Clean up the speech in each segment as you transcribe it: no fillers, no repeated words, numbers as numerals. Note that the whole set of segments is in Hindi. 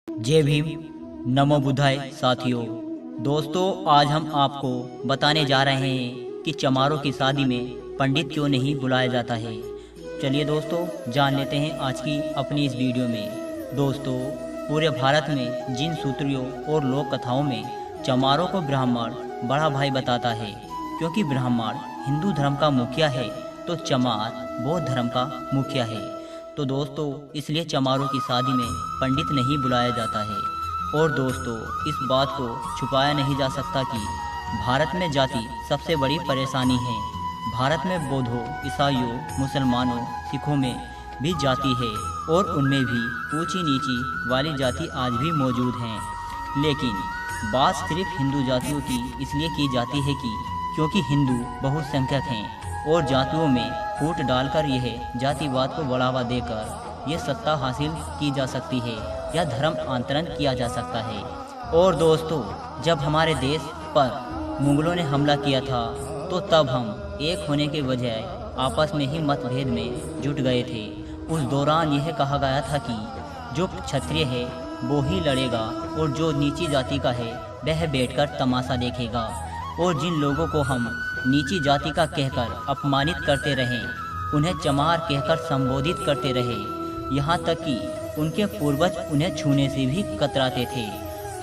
जय भीम, नमो बुद्धाय साथियों। दोस्तों, आज हम आपको बताने जा रहे हैं कि चमारों की शादी में पंडित क्यों नहीं बुलाया जाता है। चलिए दोस्तों, जान लेते हैं आज की अपनी इस वीडियो में। दोस्तों, पूरे भारत में जिन सूत्रियों और लोक कथाओं में चमारों को ब्राह्मण बड़ा भाई बताता है, क्योंकि ब्राह्मण हिंदू धर्म का मुखिया है तो चमार बौद्ध धर्म का मुखिया है। तो दोस्तों, इसलिए चमारों की शादी में पंडित नहीं बुलाया जाता है। और दोस्तों, इस बात को छुपाया नहीं जा सकता कि भारत में जाति सबसे बड़ी परेशानी है। भारत में बौद्धों, ईसाइयों, मुसलमानों, सिखों में भी जाति है और उनमें भी ऊंची नीची वाली जाति आज भी मौजूद हैं। लेकिन बात सिर्फ हिंदू जातियों की इसलिए की जाती है कि क्योंकि हिंदू बहुसंख्यक हैं और जातियों में फूट डालकर यह जातिवाद को बढ़ावा देकर ये सत्ता हासिल की जा सकती है या धर्म आंतरण किया जा सकता है। और दोस्तों, जब हमारे देश पर मुगलों ने हमला किया था तो तब हम एक होने के बजाय आपस में ही मतभेद में जुट गए थे। उस दौरान यह कहा गया था कि जो क्षत्रिय है वो ही लड़ेगा और जो नीची जाति का है वह बैठकर तमाशा देखेगा। और जिन लोगों को हम नीची जाति का कहकर अपमानित करते रहे, उन्हें चमार कहकर संबोधित करते रहे, यहाँ तक कि उनके पूर्वज उन्हें छूने से भी कतराते थे।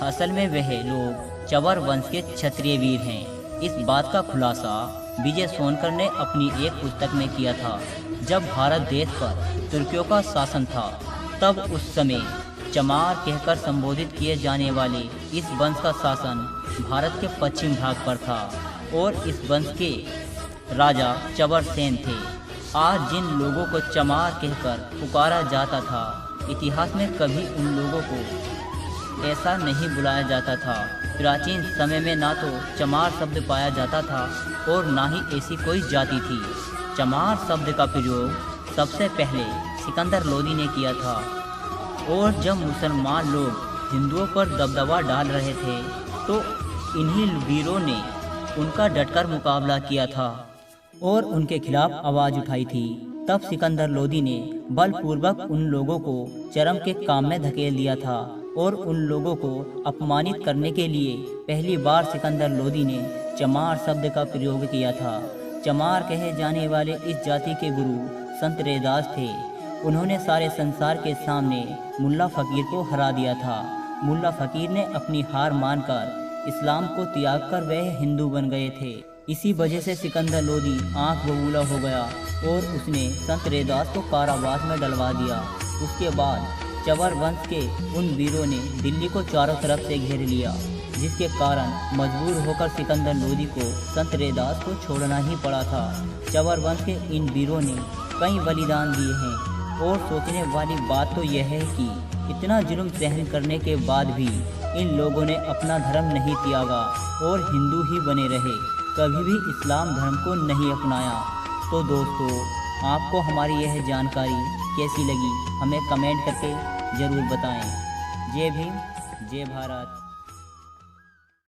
असल में वह लोग चवर वंश के क्षत्रिय वीर हैं। इस बात का खुलासा विजय सोनकर ने अपनी एक पुस्तक में किया था। जब भारत देश पर तुर्कियों का शासन था तब उस समय चमार कहकर संबोधित किए जाने वाले इस वंश का शासन भारत के पश्चिम भाग पर था और इस वंश के राजा चवर सेन थे। आज जिन लोगों को चमार कहकर पुकारा जाता था, इतिहास में कभी उन लोगों को ऐसा नहीं बुलाया जाता था। प्राचीन समय में ना तो चमार शब्द पाया जाता था और ना ही ऐसी कोई जाति थी। चमार शब्द का प्रयोग सबसे पहले सिकंदर लोदी ने किया था। और जब मुसलमान लोग हिंदुओं पर दबदबा डाल रहे थे तो इन्हीं वीरों ने उनका डटकर मुकाबला किया था और उनके खिलाफ आवाज़ उठाई थी। तब सिकंदर लोदी ने बलपूर्वक उन लोगों को चरम के काम में धकेल दिया था और उन लोगों को अपमानित करने के लिए पहली बार सिकंदर लोदी ने चमार शब्द का प्रयोग किया था। चमार कहे जाने वाले इस जाति के गुरु संत रैदास थे। उन्होंने सारे संसार के सामने मुल्ला फ़कीर को हरा दिया था। मुल्ला फ़कीर ने अपनी हार मानकर इस्लाम को त्याग कर वह हिंदू बन गए थे। इसी वजह से सिकंदर लोदी आंख बबूला हो गया और उसने संत रैदास को कारावास में डलवा दिया। उसके बाद चवर वंश के उन वीरों ने दिल्ली को चारों तरफ से घेर लिया, जिसके कारण मजबूर होकर सिकंदर लोदी को संत रैदास को छोड़ना ही पड़ा था। चवर वंश के इन वीरों ने कई बलिदान दिए हैं और सोचने वाली बात तो यह है कि इतना जुल्म सहन करने के बाद भी इन लोगों ने अपना धर्म नहीं त्यागा और हिंदू ही बने रहे, कभी भी इस्लाम धर्म को नहीं अपनाया। तो दोस्तों, आपको हमारी यह जानकारी कैसी लगी हमें कमेंट करके ज़रूर बताएं। जय भीम, जय भारत।